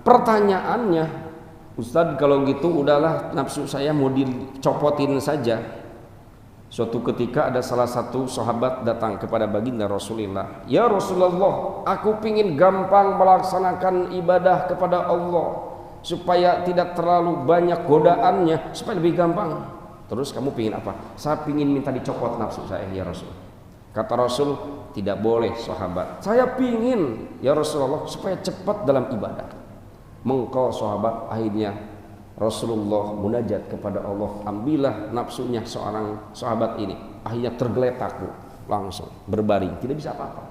Pertanyaannya, Ustadz kalau gitu udahlah nafsu saya mau dicopotin saja. Suatu ketika ada salah satu sahabat datang kepada baginda Rasulullah. Ya Rasulullah, aku pingin gampang melaksanakan ibadah kepada Allah supaya tidak terlalu banyak godaannya, supaya lebih gampang. Terus kamu pingin apa? Saya pingin minta dicopot nafsu saya ya Rasul. Kata Rasul, tidak boleh sahabat. Saya pingin ya Rasulullah supaya cepat dalam ibadah. Mengkau sahabat, akhirnya Rasulullah munajat kepada Allah, ambillah nafsunya seorang sahabat ini. Akhirnya tergeletak langsung berbaring, tidak bisa apa-apa.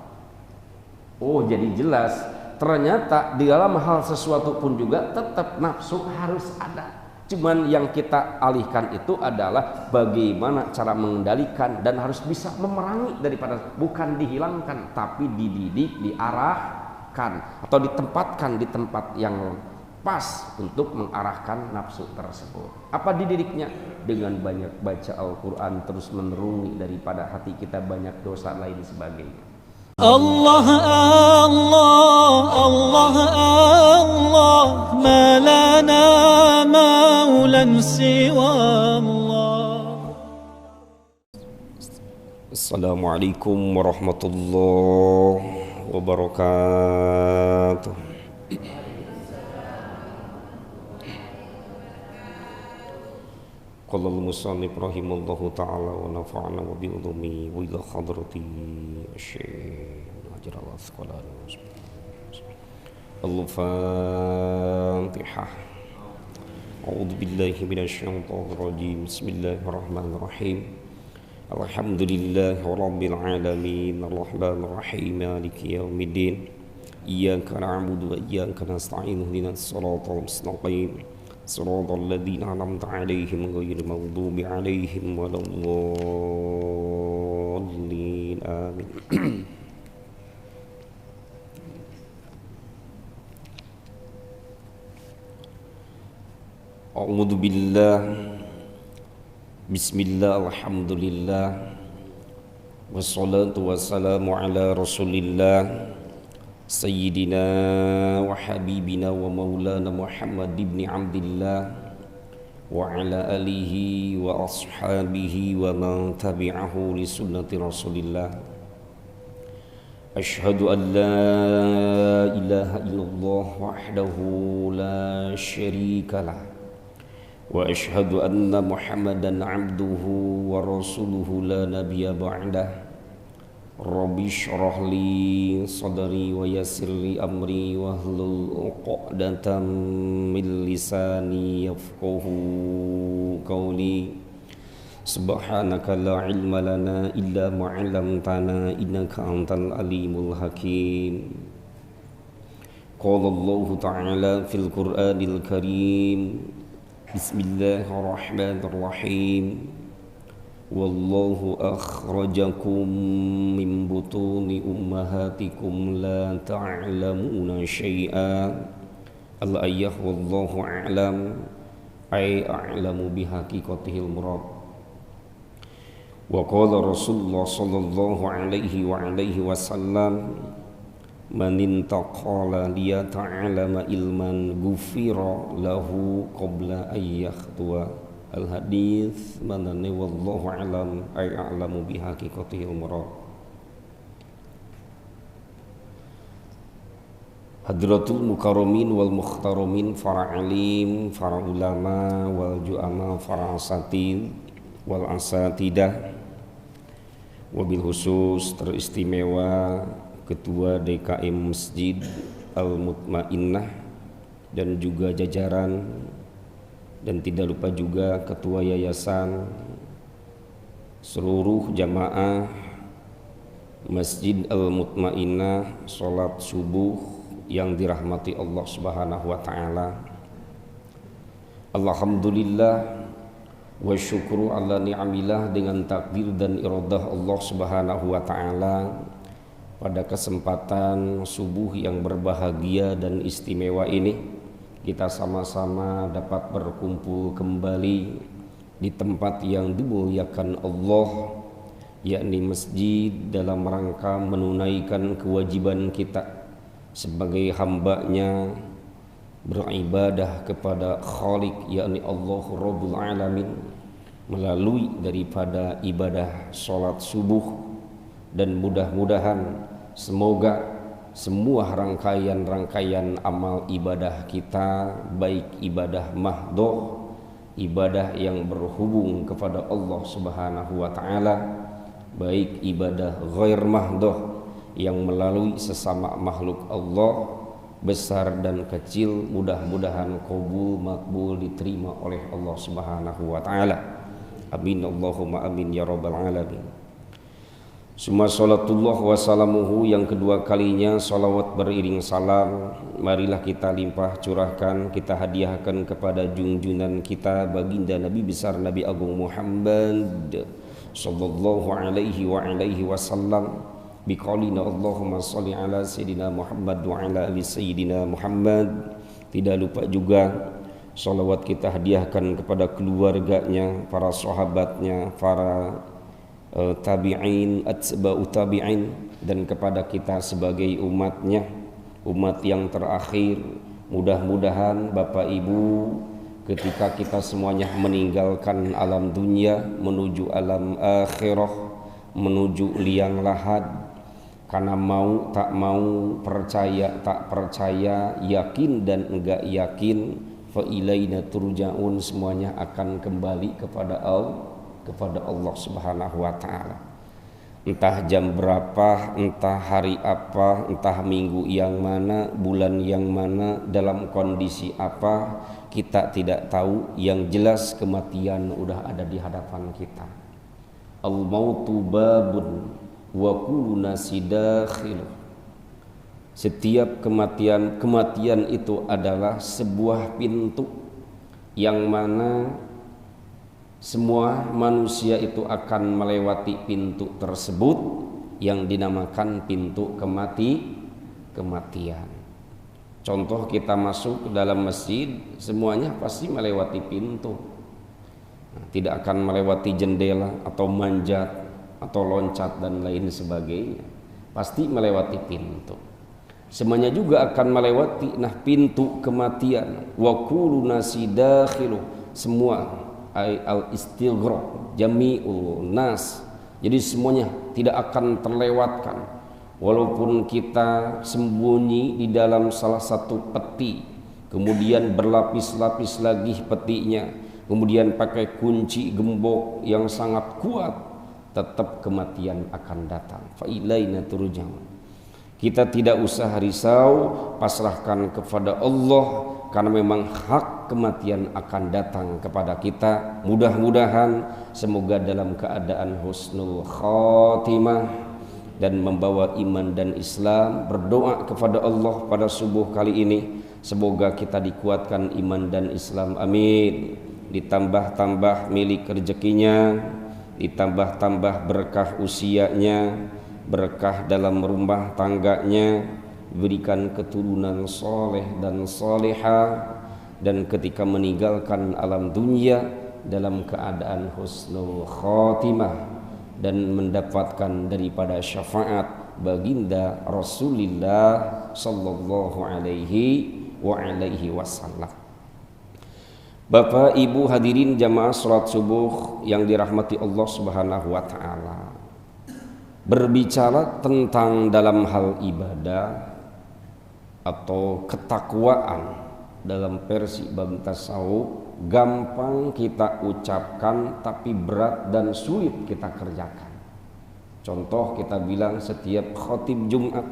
Oh, jadi jelas ternyata di dalam hal sesuatu pun juga tetap nafsu harus ada. Cuman yang kita alihkan itu adalah bagaimana cara mengendalikan dan harus bisa memerangi daripada, bukan dihilangkan tapi dididik, diarahkan atau ditempatkan di tempat yang pas untuk mengarahkan nafsu tersebut. Apa dididiknya? Dengan banyak baca Al-Quran terus menerungi daripada hati kita banyak dosa lain sebagainya. Allah Allah Allah Allah ma lana maulan siwa Allah. Assalamualaikum warahmatullahi wabarakatuh. Qala al-musannif rahimallahu ta'ala wa nafa'ana wa bi ulumi wa ila hadrati Syekh Hajar al-Asqalani. Al-Fatihah. A'udzu billahi minasyaitonir rajim. Bismillahirrahmanirrahim. Alhamdulillahi rabbil alamin. Arrahmanir rahim. Maliki yaumiddin. Iyyaka na'budu wa iyyaka nasta'in. Ihdinas siratal mustaqim. Siratal ladzina an'amta 'alaihim ghairil maghdubi 'alaihim waladdallin. Amin. A'udzu billah. Bismillah, alhamdulillah. Wassalatu wassalamu ala Rasulillah Sayyidina wa habibina wa maulana Muhammad ibn Abdillah wa ala alihi wa ashabihi wa man tabi'ahu li sunnati Rasulillah. Ashhadu an la ilaha illallah wahdahu la syarika lah wa ashhadu anna Muhammadan abduhu wa rasuluhu la nabiyya ba'dah. Rabbi shrah li sadri wa yassir li amri wahlul 'uqdatam min lisani yafqahu qawli. Subhanaka la ilma lana illa ma 'allamtana innaka antal alimul hakim. Qala Allah ta'ala fil Qur'anil Karim. Bismillahirrahmanirrahim. Wallahu akhrajakum min butuni ummahatikum la ta'lamuna syai'a. Al-ayah wallahu a'lam ay a'lamu bihaqiqatihil murad. Wa qala Rasulullah sallallahu alaihi wa alihi wasallam, man intaqala liyata'alama ilman ghufira lahu qabla ayyahtuwa. Al-hadits manani wallahu alam ay a'lamu bihaqiqatihil murad. Hadratul mukarramin wal mukhtaramin, para alim, para ulama wal ju'ama, para asatid wal asatidah, wabil khusus teristimewa Ketua DKM Masjid Al-Mutmainnah dan juga jajaran, dan tidak lupa juga ketua yayasan, seluruh jamaah Masjid Al-Mutmainnah salat subuh yang dirahmati Allah Subhanahu wa taala. Alhamdulillah wa syukru ala ni'amillah, dengan takdir dan iradah Allah Subhanahu wa taala, pada kesempatan subuh yang berbahagia dan istimewa ini kita sama-sama dapat berkumpul kembali di tempat yang dimuliakan Allah, yakni masjid, dalam rangka menunaikan kewajiban kita sebagai hambanya beribadah kepada Khaliq yakni Allah Rabbul Alamin melalui daripada ibadah sholat subuh, dan mudah-mudahan semoga semua rangkaian-rangkaian amal ibadah kita, baik ibadah mahdoh, ibadah yang berhubung kepada Allah Subhanahu wa ta'ala, baik ibadah ghair mahdoh yang melalui sesama makhluk Allah besar dan kecil, mudah-mudahan qabul makbul diterima oleh Allah Subhanahu wa ta'ala. Amin Allahumma amin ya rabbal alamin. Summa salatullah wa salamuhu, yang kedua kalinya salawat beriring salam marilah kita limpah curahkan, kita hadiahkan kepada junjunan kita baginda Nabi besar Nabi Agung Muhammad sallallahu alaihi wa alihi wasallam biqaulina Allahumma sholli ala sayyidina Muhammad wa ala ali sayyidina Muhammad. Tidak lupa juga salawat kita hadiahkan kepada keluarganya, para sahabatnya, para tabi'in, atba'u tabi'in, dan kepada kita sebagai umatnya, umat yang terakhir. Mudah-mudahan Bapak Ibu ketika kita semuanya meninggalkan alam dunia menuju alam akhirah, menuju liang lahat, karena mau tak mau, percaya tak percaya, yakin dan enggak yakin, fa ilaina turja'un, semuanya akan kembali kepada Allah Subhanahu wa ta'ala. Entah jam berapa, entah hari apa, entah minggu yang mana, bulan yang mana, dalam kondisi apa, kita tidak tahu. Yang jelas kematian udah ada di hadapan kita. Al-mautu babun wa kullu nasi dakhil. Setiap kematian itu adalah sebuah pintu yang mana semua manusia itu akan melewati pintu tersebut yang dinamakan pintu kematian. Contoh, kita masuk ke dalam masjid, semuanya pasti melewati pintu. Tidak akan melewati jendela atau manjat atau loncat dan lain sebagainya. Pasti melewati pintu. Semuanya juga akan melewati pintu kematian. Wa kullu nasi dakhilu, semua al-istighraq jami'ul nas. Jadi semuanya tidak akan terlewatkan. Walaupun kita sembunyi di dalam salah satu peti, kemudian berlapis-lapis lagi petinya, kemudian pakai kunci gembok yang sangat kuat, tetap kematian akan datang. Fa ilaina turja'un. Kita tidak usah risau, pasrahkan kepada Allah, karena memang hak kematian akan datang kepada kita. Mudah-mudahan semoga dalam keadaan husnul khatimah dan membawa iman dan Islam. Berdoa kepada Allah pada subuh kali ini, semoga kita dikuatkan iman dan Islam, amin. Ditambah-tambah milik rezekinya, ditambah-tambah berkah usianya, berkah dalam rumah tangganya, berikan keturunan soleh dan soleha, dan ketika meninggalkan alam dunia dalam keadaan husnul khotimah dan mendapatkan daripada syafaat baginda Rasulullah sallallahu alaihi wasallam. Bapak Ibu hadirin jamaah salat subuh yang dirahmati Allah Subhanahu wa ta'ala, berbicara tentang dalam hal ibadah atau ketakwaan dalam versi bab tasawuf, gampang kita ucapkan tapi berat dan sulit kita kerjakan. Contoh, kita bilang setiap khatib Jumat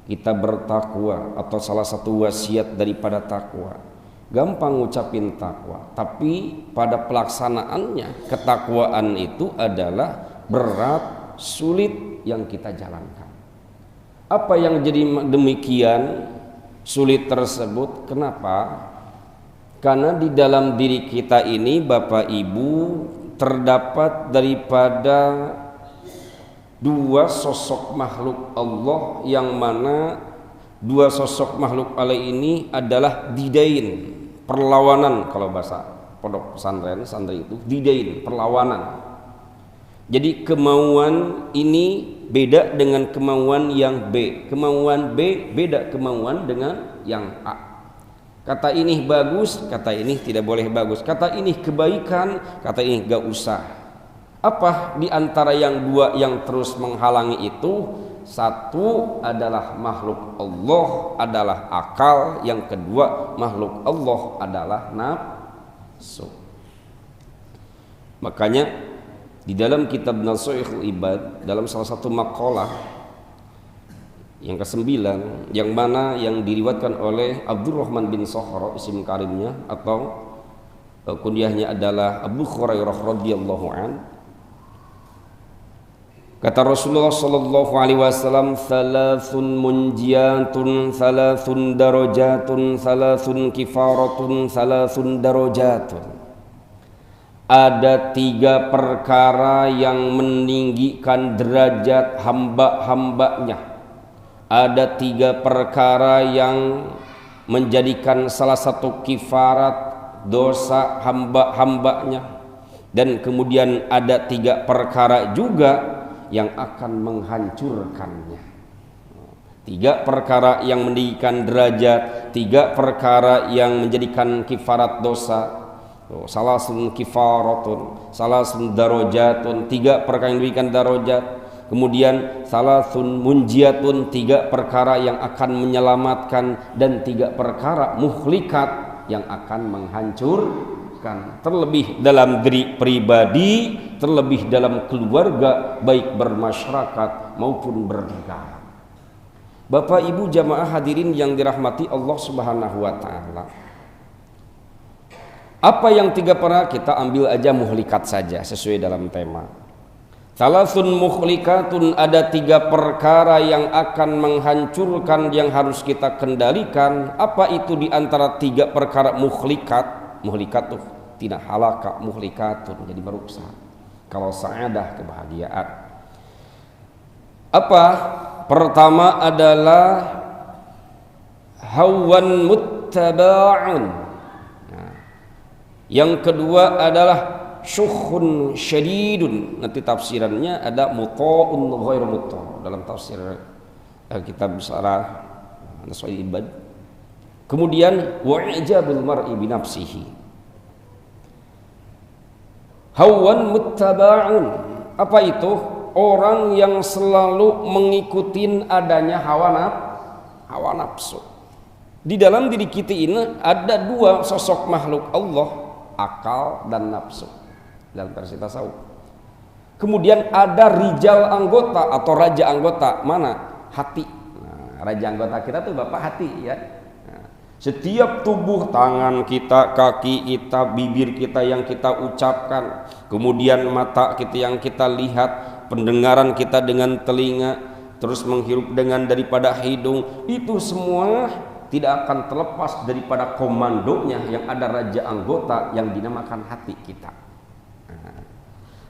kita bertakwa, atau salah satu wasiat daripada takwa. Gampang ngucapin takwa, tapi pada pelaksanaannya ketakwaan itu adalah berat, sulit yang kita jalankan. Apa yang jadi demikian sulit tersebut? Kenapa? Karena di dalam diri kita ini Bapak Ibu terdapat daripada dua sosok makhluk Allah, yang mana dua sosok makhluk Allah ini adalah didain, perlawanan. Kalau bahasa pondok pesantren santri itu didain, perlawanan. Jadi kemauan ini beda dengan kemauan yang B, kemauan B beda kemauan dengan yang A. Kata ini bagus, kata ini tidak boleh bagus. Kata ini kebaikan, kata ini gak usah. Apa di antara yang dua yang terus menghalangi itu? Satu adalah makhluk Allah adalah akal, yang kedua makhluk Allah adalah nafsu. Makanya di dalam kitab Nasihatul Ibad, dalam salah satu maqalah yang ke-9, yang mana yang diriwayatkan oleh Abdurrahman bin Sakhra, isim karimnya atau kunyahnya adalah Abu Hurairah radhiyallahu an. Kata Rasulullah sallallahu alaihi wasallam, "Thalathun munjiyatun, thalathun darajatun, thalathun kifaratun, thalathun darajatun." Ada 3 perkara yang meninggikan derajat hamba-hambanya. Ada 3 perkara yang menjadikan salah satu kifarat dosa hamba-hambanya. Dan kemudian ada 3 perkara juga yang akan menghancurkannya. 3 perkara yang meninggikan derajat, 3 perkara yang menjadikan kifarat dosa. Salasun kifaratun, salasun darajatun, 3 perkara yang menjadikan darajat. Kemudian salasun munjiatun, 3 perkara yang akan menyelamatkan, dan 3 perkara muhlikat yang akan menghancurkan. Terlebih dalam diri pribadi, terlebih dalam keluarga, baik bermasyarakat maupun bernegara. Bapak Ibu jamaah hadirin yang dirahmati Allah Subhanahu wa taala. Apa yang 3 perkara? Kita ambil aja muhlikat saja sesuai dalam tema. Salasun muhlikatun, ada 3 perkara yang akan menghancurkan yang harus kita kendalikan. Apa itu di antara 3 perkara muhlikat? Muhlikat tuh tidak halaka, muhlikatun jadi merusak. Kalau sa'adah kebahagiaan. Apa? Pertama adalah hawan muttaba'un. Nah, yang kedua adalah syukhun syadidun. Nanti tafsirannya ada muta'un ghairu muta' dalam tafsir kitab Syarah Nasihatul Ibad. Kemudian wa'ijabul mar'i bi nafsihi. Hawan muttaba'un. Apa itu? Orang yang selalu mengikuti adanya hawa nafsu. Di dalam diri kita ini ada 2 sosok makhluk Allah, akal dan nafsu. Dalam versi tasawuf. Kemudian ada rijal anggota atau raja anggota, mana? Hati. Nah, raja anggota kita tuh Bapak hati ya. Nah, setiap tubuh, tangan kita, kaki kita, bibir kita yang kita ucapkan, kemudian mata kita yang kita lihat, pendengaran kita dengan telinga, terus menghirup dengan daripada hidung, itu semua tidak akan terlepas daripada komandonya yang ada raja anggota yang dinamakan hati kita.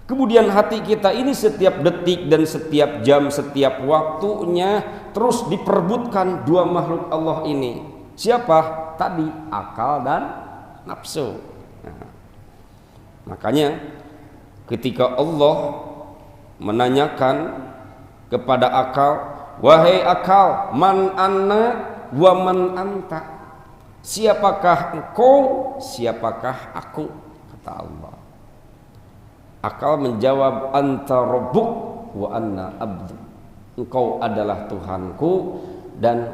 Kemudian hati kita ini setiap detik dan setiap jam, setiap waktunya terus diperebutkan 2 makhluk Allah ini. Siapa? Tadi akal dan nafsu. Nah, makanya ketika Allah menanyakan kepada akal, wahai akal, man anna wa man anta, siapakah engkau, siapakah aku, kata Allah. Akal menjawab, anta rabbuk wa anna abdu, engkau adalah Tuhanku dan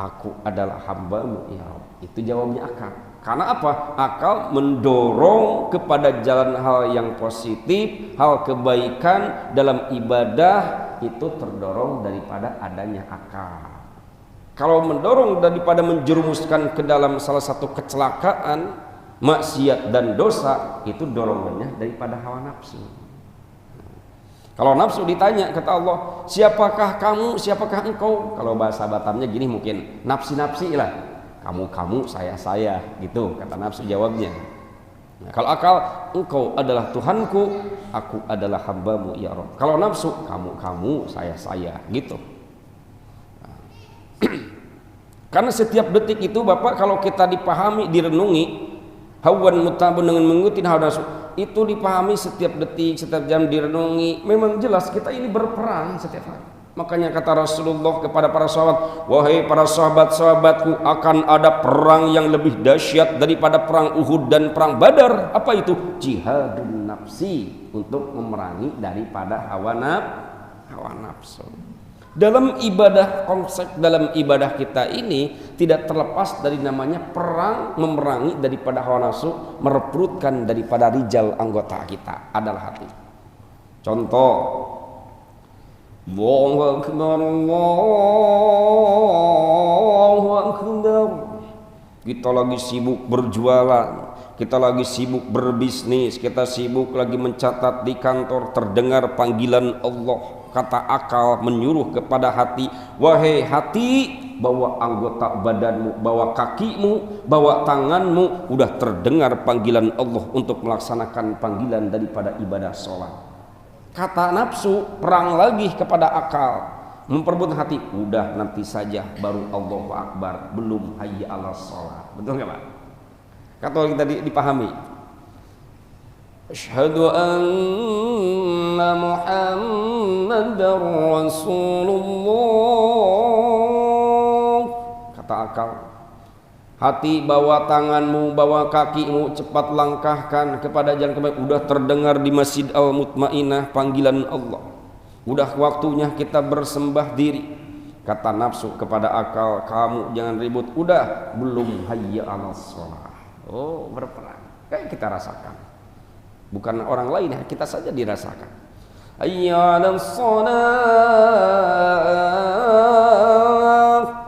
aku adalah hambamu ya Rabb. Itu jawabnya akal. Karena apa? Akal mendorong kepada jalan hal yang positif, hal kebaikan dalam ibadah, itu terdorong daripada adanya akal. Kalau mendorong daripada menjerumuskan ke dalam salah satu kecelakaan, maksiat dan dosa, itu dorongannya daripada hawa nafsu. Kalau nafsu ditanya, kata Allah, siapakah kamu, siapakah engkau? Kalau bahasa Batamnya gini mungkin, nafsi-nafsi lah, kamu, saya, gitu kata nafsu jawabnya. Nah, kalau akal, engkau adalah Tuhanku, aku adalah hambamu ya Rabb. Kalau nafsu, kamu, saya, gitu. Karena setiap detik itu Bapak, kalau kita dipahami, direnungi, hawan mutabun dengan mengikuti hawa nafsu, itu dipahami setiap detik, setiap jam direnungi, memang jelas kita ini berperang setiap hari. Makanya kata Rasulullah kepada para sahabat, wahai para sahabat-sahabatku, akan ada perang yang lebih dahsyat daripada perang Uhud dan perang Badar. Apa itu? Jihadun nafsi, untuk memerangi daripada hawa nafsu. Dalam ibadah, konsep dalam ibadah kita ini tidak terlepas dari namanya perang memerangi daripada hawa nafsu, merekrutkan daripada rijal anggota kita adalah hati. Contoh, Allahu Akbar, Allahu Akbar. Kita lagi sibuk berjualan, kita lagi sibuk berbisnis, kita sibuk lagi mencatat di kantor, terdengar panggilan Allah. Kata akal menyuruh kepada hati, wahai hati, bawa anggota badanmu, bawa kakimu, bawa tanganmu. Udah terdengar panggilan Allah untuk melaksanakan panggilan daripada ibadah sholat. Kata nafsu perang lagi kepada akal, memperebut hati. Udah nanti saja, baru Allahu Akbar, belum hayya 'alas sholat. Betul nggak Pak? Kata kita dipahami. Asyhadu anna Muhammadar Rasulullah. Kata akal, hati, bawa tanganmu, bawa kakimu, cepat langkahkan kepada jalan kebaikan. Udah terdengar di Masjid Al-Mutmainah panggilan Allah. Udah waktunya kita bersembah diri. Kata nafsu kepada akal, kamu jangan ribut. Udah, belum hayya 'alas shalah. Oh, berperang. Kayak kita rasakan. Bukan orang lain, kita saja dirasakan. Hayya 'alas shalah.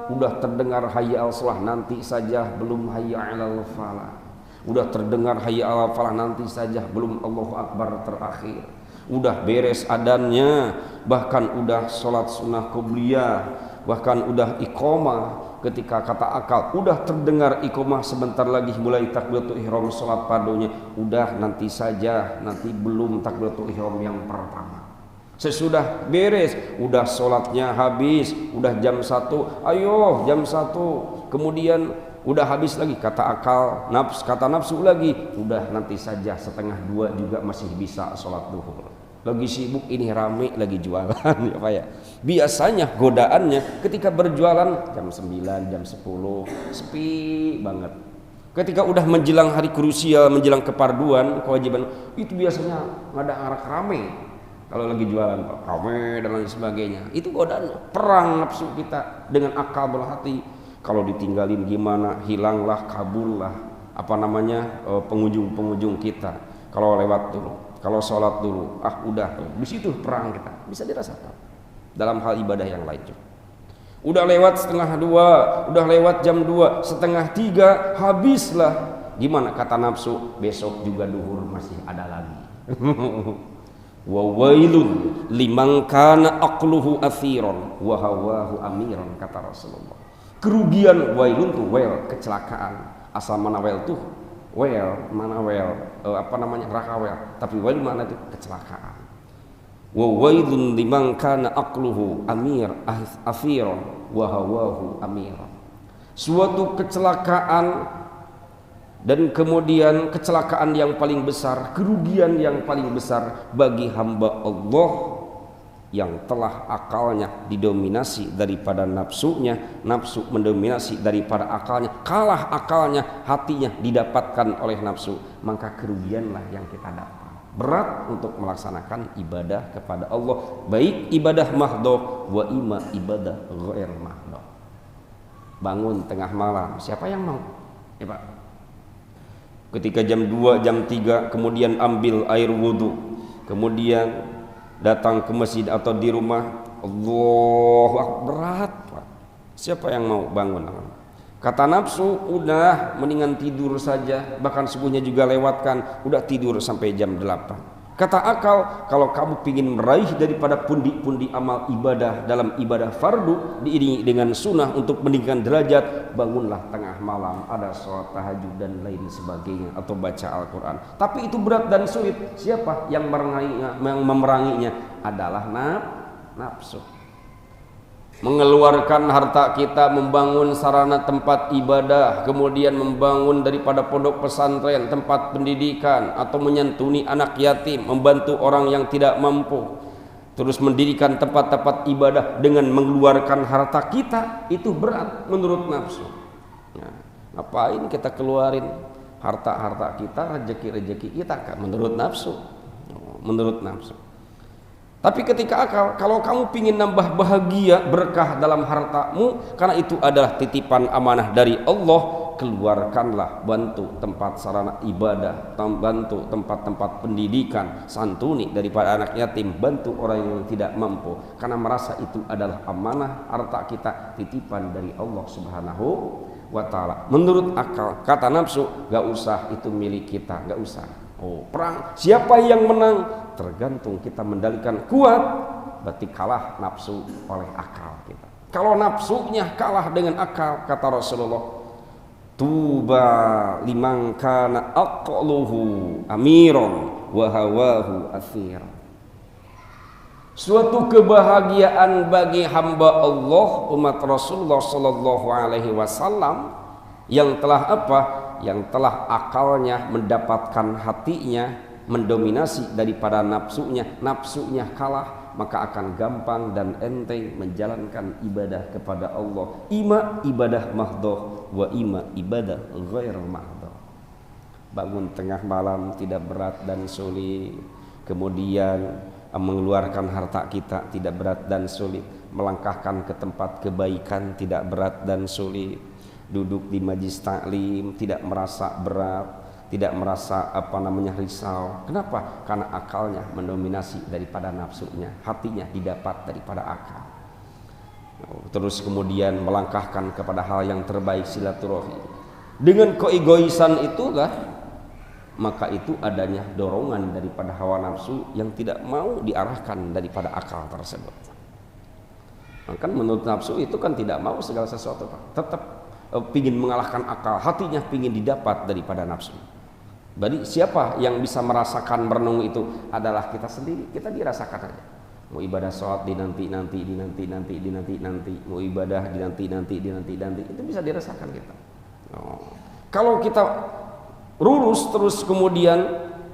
Udah terdengar hayya 'alas shalah, nanti saja, belum hayya 'alal falah. Udah terdengar hayya 'alal falah, nanti saja, belum Allahu Akbar terakhir. Udah beres adannya, bahkan udah sholat sunnah qobliyah, bahkan udah iqomah. Ketika kata akal, udah terdengar iqomah, sebentar lagi mulai takbiratul ihram sholat padunya. Udah nanti saja, nanti belum takbiratul ihram yang pertama. Sesudah beres, udah sholatnya habis, udah jam 1, ayo jam 1, kemudian udah habis lagi. Kata akal, kata nafsu lagi, udah nanti saja, setengah 2 juga masih bisa sholat duhur. Lagi sibuk ini, rame lagi jualan ya Pak ya. Biasanya godaannya ketika berjualan jam 9, jam 10 sepi banget. Ketika udah menjelang hari krusial, menjelang keparduan, kewajiban, itu biasanya nggak ada arah rame. Kalau lagi jualan Pak, rame dan lain sebagainya. Itu godaannya, perang nafsu kita dengan akal berhati. Kalau ditinggalin gimana, hilanglah, kabullah pengunjung-pengunjung kita. Kalau lewat dulu, kalau sholat dulu, udah tuh, di situ perang kita bisa dirasakan. Dalam hal ibadah yang lain juga. Udah lewat setengah 2, udah lewat jam 2, setengah 3, habislah. Gimana kata nafsu? Besok juga duhur masih ada lagi. Wa wailun liman kana aqluhu athiran wa hawahu amiran, kata Rasulullah. Kerugian, wailun tuh wel, kecelakaan. Asal mana wel tuh? Well, mana well, rakawel, tapi well mana itu kecelakaan. Wa wailun liman kana aqluhu afiran wa hawahu amiran. Suatu kecelakaan, dan kemudian kecelakaan yang paling besar, kerugian yang paling besar bagi hamba Allah yang telah akalnya didominasi daripada nafsunya, nafsu mendominasi daripada akalnya, kalah akalnya, hatinya didapatkan oleh nafsu, maka kerugianlah yang kita dapat. Berat untuk melaksanakan ibadah kepada Allah, baik ibadah mahdoh wa ima ibadah ghair mahdoh. Bangun tengah malam, siapa yang mau? Ya Pak. Ketika jam 2, jam 3, kemudian ambil air wudhu, kemudian datang ke masjid atau di rumah, Allahu Akbar, berat Pak. Siapa yang mau bangun? Kata nafsu, udah mendingan tidur saja, bahkan subuhnya juga lewatkan, udah tidur sampai jam 8. Kata akal, kalau kamu ingin meraih daripada pundi-pundi amal ibadah dalam ibadah fardu diiringi dengan sunnah untuk meninggikan derajat, bangunlah tengah malam, ada sholat tahajud dan lain sebagainya, atau baca Al-Quran. Tapi itu berat dan sulit. Siapa yang memeranginya? Adalah nafsu. Mengeluarkan harta kita, membangun sarana tempat ibadah, kemudian membangun daripada pondok pesantren, tempat pendidikan, atau menyantuni anak yatim, membantu orang yang tidak mampu. terus mendirikan tempat-tempat ibadah dengan mengeluarkan harta kita, itu berat menurut nafsu. Nah, ngapain kita keluarin harta-harta kita, rezeki-rezeki kita kan menurut nafsu. Menurut nafsu. Tapi ketika akal, kalau kamu ingin nambah bahagia, berkah dalam hartamu, karena itu adalah titipan amanah dari Allah, keluarkanlah, bantu tempat sarana ibadah, bantu tempat-tempat pendidikan, santuni daripada anak yatim, bantu orang yang tidak mampu, karena merasa itu adalah amanah harta kita, titipan dari Allah Subhanahu wa ta'ala. Menurut akal, kata nafsu, gak usah, itu milik kita, gak usah. Oh, perang, siapa yang menang? Tergantung kita mendalikan kuat, berarti kalah nafsu oleh akal kita. Kalau nafsunya kalah dengan akal, kata Rasulullah, tuba liman kana aqluhu amiron wa hawahu athir. Suatu kebahagiaan bagi hamba Allah, umat Rasulullah sallallahu alaihi wasallam, yang telah apa? Yang telah akalnya mendapatkan hatinya mendominasi daripada nafsunya, nafsunya kalah, maka akan gampang dan enteng menjalankan ibadah kepada Allah. Ima ibadah mahdoh wa ima ibadah ghair mahdoh. Bangun tengah malam tidak berat dan sulit, kemudian mengeluarkan harta kita tidak berat dan sulit, melangkahkan ke tempat kebaikan tidak berat dan sulit, duduk di majlis taklim tidak merasa berat, tidak merasa risau. Kenapa? Karena akalnya mendominasi daripada nafsunya, hatinya didapat daripada akal. Terus kemudian melangkahkan kepada hal yang terbaik, silaturahim. Dengan keegoisan itulah, maka itu adanya dorongan daripada hawa nafsu yang tidak mau diarahkan daripada akal tersebut. Maka menurut nafsu itu kan tidak mau segala sesuatu, tetap pingin mengalahkan akal, hatinya pingin didapat daripada nafsu. Jadi siapa yang bisa merasakan merenung itu adalah kita sendiri. Kita dirasakan aja. Mau ibadah sholat dinanti, mau ibadah dinanti, itu bisa dirasakan kita. Kalau kita lurus terus, kemudian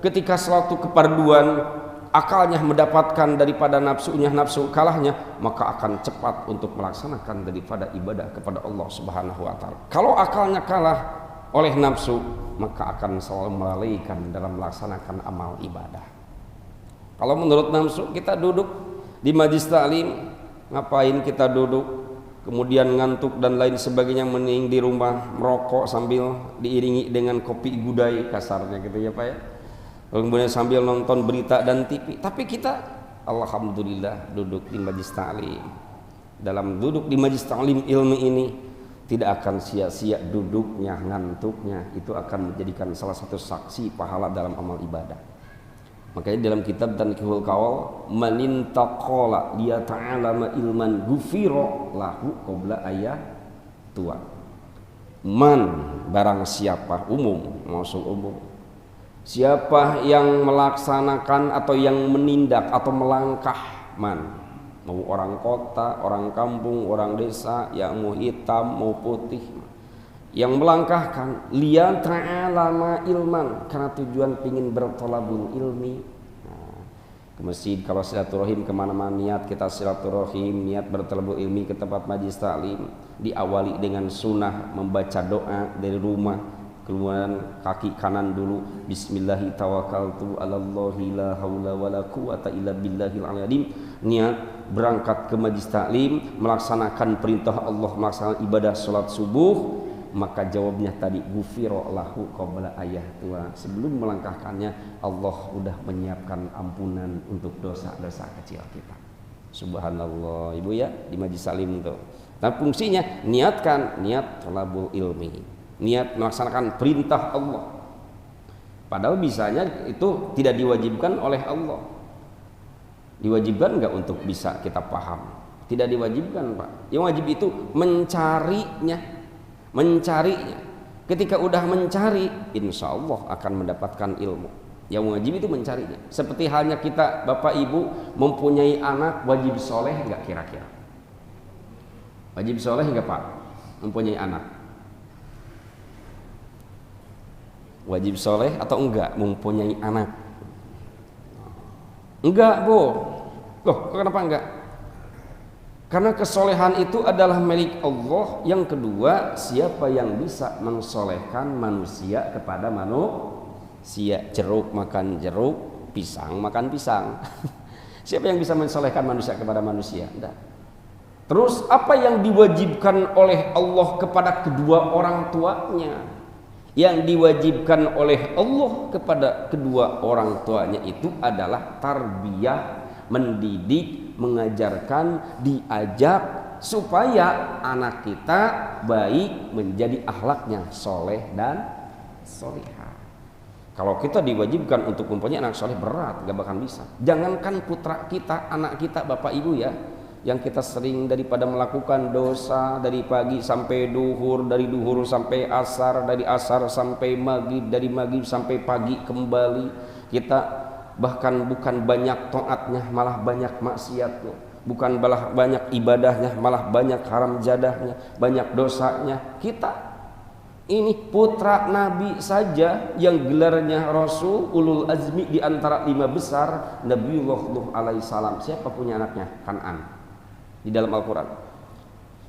ketika suatu keparduan akalnya mendapatkan daripada nafsunya, nafsu kalahnya, maka akan cepat untuk melaksanakan daripada ibadah kepada Allah Subhanahu wa ta'ala. Kalau akalnya kalah oleh nafsu, maka akan selalu melalaikan dalam melaksanakan amal ibadah. Kalau menurut nafsu, kita duduk di majlis taklim, ngapain kita duduk, kemudian ngantuk dan lain sebagainya, mending di rumah merokok sambil diiringi dengan kopi gudai, kasarnya gitu ya Pak ya, kemudian sambil nonton berita dan TV. Tapi kita alhamdulillah duduk di majlis taklim. Dalam duduk di majlis taklim ilmu ini tidak akan sia-sia duduknya, ngantuknya, itu akan menjadikan salah satu saksi pahala dalam amal ibadah. Makanya dalam kitab Tanqihul Qaul, man intaqala liyata'alama ilman gufira lahu qabla ayat tua. Man, barang siapa, umum, maksud umum, siapa yang melaksanakan atau yang menindak atau melangkah, man, mau orang kota, orang kampung, orang desa, yang mau hitam, mau putih, yang melangkahkan lian ta'alama ilman, karena tujuan pingin bertolabul ilmi. Ke masjid kalau silaturahim, kemana-mana niat kita silaturahim, niat bertolabul ilmi ke tempat majlis taklim, diawali dengan sunnah membaca doa dari rumah. Kemudian kaki kanan dulu, bismillahi tawakkaltu 'alallahi la haula wala quwata illa billahil azim. Niat berangkat ke majlis taklim, melaksanakan perintah Allah, melaksanakan ibadah salat subuh, maka jawabnya tadi gufira lahu qabla ayah tua. Sebelum melangkahkannya, Allah sudah menyiapkan ampunan untuk dosa-dosa kecil kita. Subhanallah Ibu ya, di majlis taklim itu. Nah fungsinya niatkan, niat thalabul ilmi, niat melaksanakan perintah Allah. Padahal bisanya itu tidak diwajibkan oleh Allah. Diwajibkan enggak untuk bisa kita paham? Tidak diwajibkan Pak. Yang wajib itu mencarinya. Ketika udah mencari, insya Allah akan mendapatkan ilmu. Yang wajib itu mencarinya. Seperti halnya kita Bapak Ibu mempunyai anak, wajib soleh enggak kira-kira? Wajib soleh enggak Pak? Mempunyai anak. Wajib soleh atau enggak mempunyai anak? Enggak Bu. Loh, kenapa enggak? Karena kesolehan itu adalah milik Allah. Yang kedua, siapa yang bisa mensolehkan manusia kepada manusia? Jeruk makan jeruk, pisang makan pisang. Siapa yang bisa mensolehkan manusia kepada manusia? Enggak. Terus apa yang diwajibkan oleh Allah kepada kedua orang tuanya? Yang diwajibkan oleh Allah kepada kedua orang tuanya itu adalah tarbiyah, mendidik, mengajarkan, diajak supaya anak kita baik, menjadi akhlaknya soleh dan solihah. Kalau kita diwajibkan untuk mempunyai anak soleh berat, gak bakal bisa. Jangankan putra kita, anak kita, bapak ibu ya, yang kita sering daripada melakukan dosa dari pagi sampai duhur, dari duhur sampai asar, dari asar sampai maghrib, dari maghrib sampai pagi kembali, kita bahkan bukan banyak taatnya malah banyak maksiatnya, bukan malah banyak ibadahnya malah banyak haram jadahnya, banyak dosanya. Kita ini putra Nabi saja yang gelarnya Rasul ulul azmi di antara 5 besar, Nabiullah Nuh alaihissalam. Siapa punya anaknya? Kan'an di dalam Al-Quran.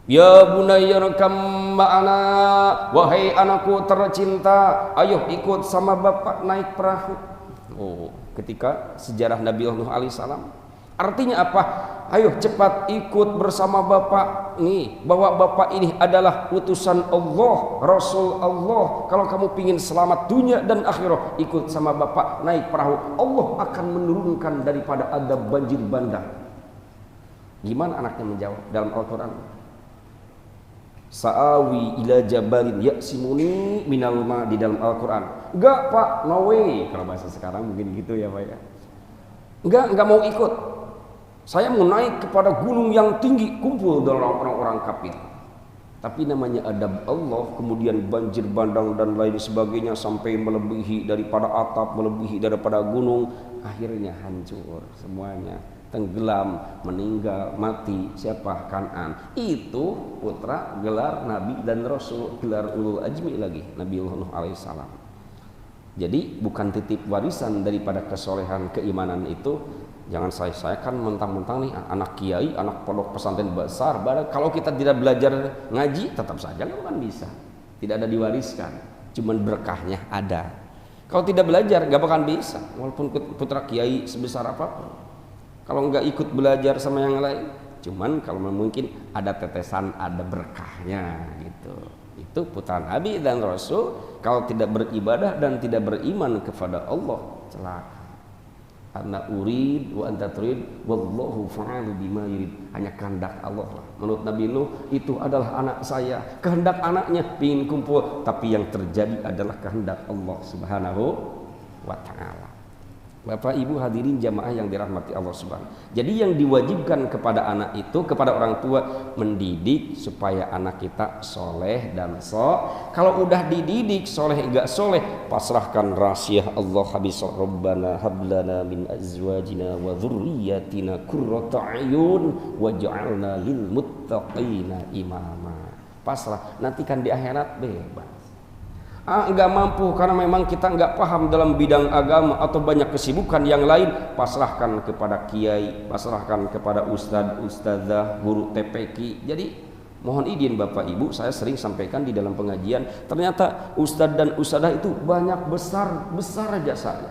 Ya bunayya rakam ma'ana, wahai anakku tercinta, ayo ikut sama bapak naik perahu. Oh, ketika sejarah Nabi Nuh alaihissalam. Artinya apa? Ayo cepat ikut bersama bapak nih, bahwa bapak ini adalah utusan Allah, Rasul Allah. Kalau kamu ingin selamat dunia dan akhirat, ikut sama bapak naik perahu. Allah akan menurunkan daripada adab banjir bandang. Gimana anaknya menjawab dalam Al-Quran? Sa'awi ila jabalin ya'simuni minal ma, di dalam Al-Quran. Enggak pak, no way. Kalau bahasa sekarang mungkin gitu ya pak ya. Enggak mau ikut. Saya mau naik kepada gunung yang tinggi, kumpul dengan orang-orang kafir. Tapi namanya adab Allah, kemudian banjir bandang dan lain sebagainya sampai melebihi daripada atap, melebihi daripada gunung, akhirnya hancur semuanya, tenggelam, meninggal, mati. Siapa? Kan'an. Itu putra gelar Nabi dan Rasul, gelar ulul azmi lagi, Nabiullah Nuh alaihissalam. Jadi bukan titip warisan daripada kesolehan keimanan itu. Jangan saya kan mentang-mentang nih anak kiai, anak pondok pesantren besar. Kalau kita tidak belajar ngaji, tetap saja kan bisa. Tidak ada diwariskan, cuman berkahnya ada. Kalau tidak belajar, gak bakal bisa. Walaupun putra kiai sebesar apapun, kalau nggak ikut belajar sama yang lain, cuman kalau mungkin ada tetesan, ada berkahnya gitu. Itu putra Nabi dan Rasul. Kalau tidak beribadah dan tidak beriman kepada Allah, celaka. Ana urid wa anta turid wallahu fa'alu bima yurid. Hanya kehendak Allah lah. Menurut Nabi Nuh itu adalah anak saya, kehendak anaknya ingin kumpul, tapi yang terjadi adalah kehendak Allah Subhanahu wa taala. Bapak Ibu hadirin jamaah yang dirahmati Allah Subhanahu. Jadi yang diwajibkan kepada anak itu, kepada orang tua, mendidik supaya anak kita soleh dan Kalau udah dididik soleh enggak soleh, pasrahkan rahasia Allah. Habis Rabbana hablana min azwajina wa dzurriyyatina qurrata a'yun waj'alna lil muttaqina imama. Pasrah, nanti kan di akhirat bebas. Enggak mampu karena memang kita enggak paham dalam bidang agama atau banyak kesibukan yang lain, pasrahkan kepada kiai, pasrahkan kepada ustadz, ustadzah, guru TPQ. Jadi mohon izin Bapak Ibu, saya sering sampaikan di dalam pengajian, ternyata ustadz dan ustadzah itu banyak besar jasanya.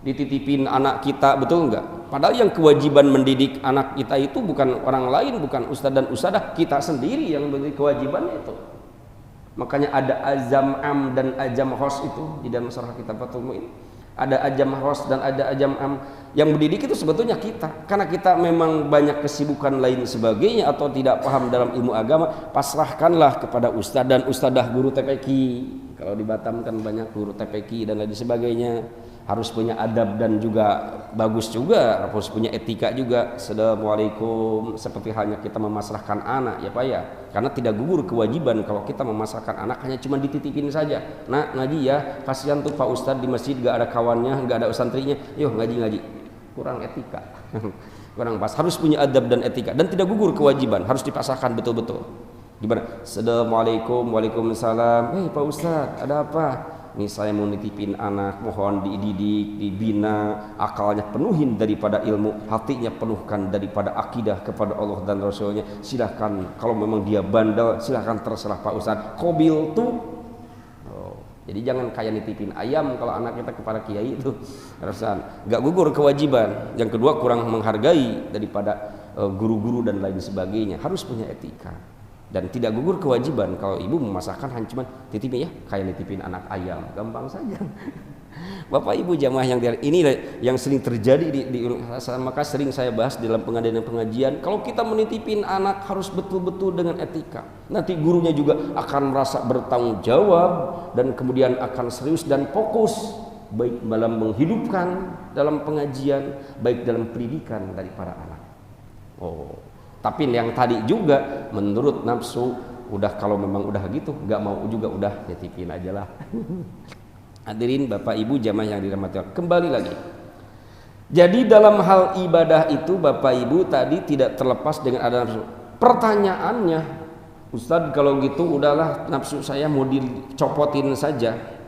Dititipin anak kita, betul enggak? Padahal yang kewajiban mendidik anak kita itu bukan orang lain, bukan ustadz dan ustadzah, kita sendiri yang memiliki kewajiban itu. Makanya ada azam am dan ajam hos itu di dalam syarah kitab Fathul Mu'in. Ada ajam hos dan ada ajam am. Yang mendidik itu sebetulnya kita. Karena kita memang banyak kesibukan lain sebagainya atau tidak paham dalam ilmu agama, pasrahkanlah kepada ustadz dan ustadzah guru TPQ. Kalau di Batam kan banyak guru TPQ dan lain sebagainya. Harus punya adab dan juga bagus juga, harus punya etika juga. Assalamualaikum, seperti halnya kita memasrahkan anak ya Pak ya. Karena tidak gugur kewajiban kalau kita memasrahkan anak hanya cuma dititipin saja. Nah ngaji ya, kasihan tuh Pak Ustadz di masjid gak ada kawannya, gak ada santrinya. Yuk ngaji. Kurang etika. Kurang pas. Harus punya adab dan etika dan tidak gugur kewajiban, harus dipasrahkan betul-betul. Gimana? Assalamualaikum, waalaikumsalam. Pak Ustadz, ada apa? misalnya mau nitipin anak, mohon dididik, dibina, akalnya penuhin daripada ilmu, hatinya penuhkan daripada akidah kepada Allah dan Rasulnya. Silahkan, kalau memang dia bandel, silahkan terserah Pak Ustadz. Kobil tuh. Jadi jangan kayak nitipin ayam kalau anak kita kepada kiai itu. Nggak gugur kewajiban. Yang kedua, kurang menghargai daripada guru-guru dan lain sebagainya. Harus punya etika. Dan tidak gugur kewajiban kalau ibu memasakkan hanya cuma titipin ya, kayak nitipin anak ayam, gampang saja. Bapak ibu jamaah yang ini yang sering terjadi maka sering saya bahas dalam pengajian. Kalau kita menitipin anak harus betul-betul dengan etika. Nanti gurunya juga akan merasa bertanggung jawab dan kemudian akan serius dan fokus baik dalam menghidupkan dalam pengajian, baik dalam pendidikan daripada anak. Tapi yang tadi juga menurut nafsu, udah kalau memang udah gitu nggak mau juga udah nitipin aja lah. Hadirin Bapak Ibu jamaah yang dirahmati Allah, kembali lagi. Jadi dalam hal ibadah itu Bapak Ibu tadi tidak terlepas dengan ada nafsu. Pertanyaannya, Ustadz kalau gitu udahlah nafsu saya mau dicopotin saja.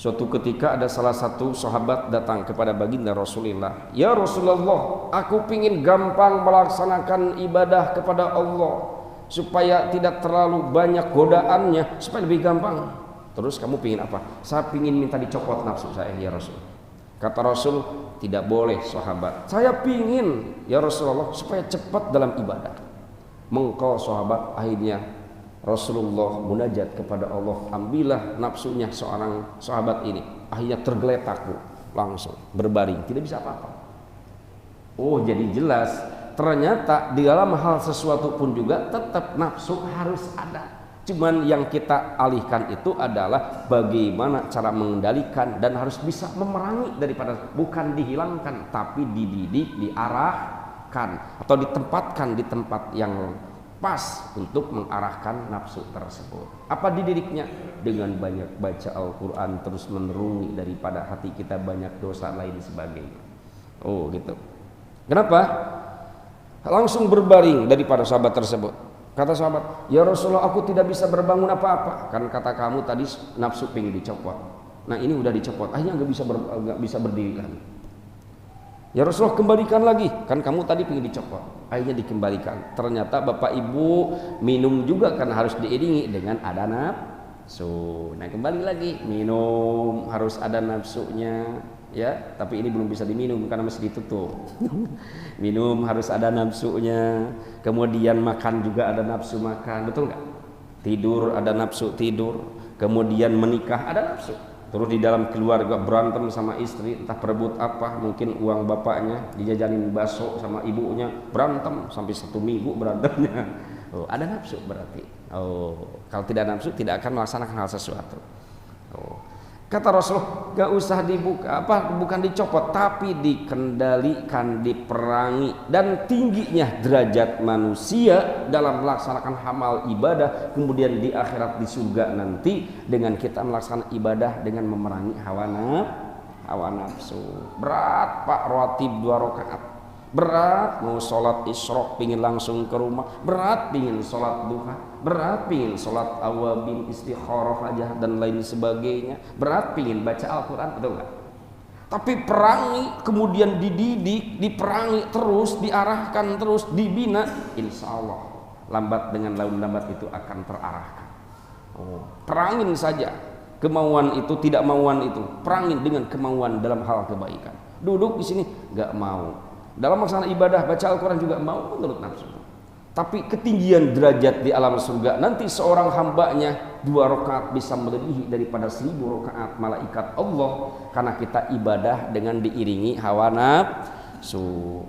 Suatu ketika ada salah satu sahabat datang kepada baginda Rasulullah. Ya Rasulullah, aku pingin gampang melaksanakan ibadah kepada Allah supaya tidak terlalu banyak godaannya, supaya lebih gampang. Terus kamu pingin apa? Saya pingin minta dicopot nafsu saya ya Rasul. Kata Rasul, tidak boleh sahabat. Saya pingin ya Rasulullah supaya cepat dalam ibadah. Mengkau sahabat akhirnya Rasulullah munajat kepada Allah, ambillah nafsunya seorang sahabat ini. Akhirnya tergeletak langsung berbaring, tidak bisa apa-apa. Jadi jelas ternyata di dalam hal sesuatu pun juga tetap nafsu harus ada. Cuman yang kita alihkan itu adalah bagaimana cara mengendalikan dan harus bisa memerangi daripada, bukan dihilangkan tapi dididik, diarahkan atau ditempatkan di tempat yang pas untuk mengarahkan nafsu tersebut. Apa dididiknya? Dengan banyak baca Al-Quran, terus menerungi daripada hati kita banyak dosa lain sebagainya. Gitu. Kenapa? Langsung berbaring daripada sahabat tersebut. Kata sahabat, ya Rasulullah aku tidak bisa berbangun apa-apa. Kan kata kamu tadi nafsu pengen dicopot. Nah ini udah dicopot, akhirnya nggak bisa berdiri lagi. Ya Rasulullah kembalikan lagi, kan kamu tadi pengen dicopot, akhirnya dikembalikan. Ternyata Bapak Ibu minum juga kan harus diiringi dengan ada nafsu. Nah kembali lagi, minum harus ada nafsunya, ya. Tapi ini belum bisa diminum karena masih ditutup. Minum harus ada nafsunya. Kemudian makan juga ada nafsu makan, betul nggak? Tidur ada nafsu tidur. Kemudian menikah ada nafsu. Terus di dalam keluarga berantem sama istri, entah perebut apa, mungkin uang bapaknya dijajanin bakso sama ibunya, berantem sampai 1 minggu berantemnya. Ada nafsu berarti. Kalau tidak nafsu tidak akan melaksanakan hal sesuatu. Kata Rasulullah, gak usah dibuka, bukan dicopot, tapi dikendalikan, diperangi. Dan tingginya derajat manusia dalam melaksanakan amal ibadah, kemudian di akhirat di surga nanti dengan kita melaksanakan ibadah dengan memerangi hawa nafsu. Berat Pak rawatib 2 rakaat, berat mau sholat isyraq pingin langsung ke rumah, berat pingin sholat duha, berat pingin sholat awabin istikharah aja dan lain sebagainya, berat pingin baca Al-Quran, betul nggak? Tapi perangi, kemudian dididik, diperangi terus, diarahkan terus, dibina, insya Allah lambat dengan lambat itu akan terarahkan. Perangin saja kemauan itu, tidak mauan itu, perangin dengan kemauan dalam hal kebaikan. Duduk di sini nggak mau, dalam melaksanakan ibadah baca Al-Quran juga mau menurut nafsu. Tapi ketinggian derajat di alam surga nanti seorang hambanya 2 rakaat bisa melebihi daripada 1000 rakaat malaikat Allah, karena kita ibadah dengan diiringi hawa nafsu.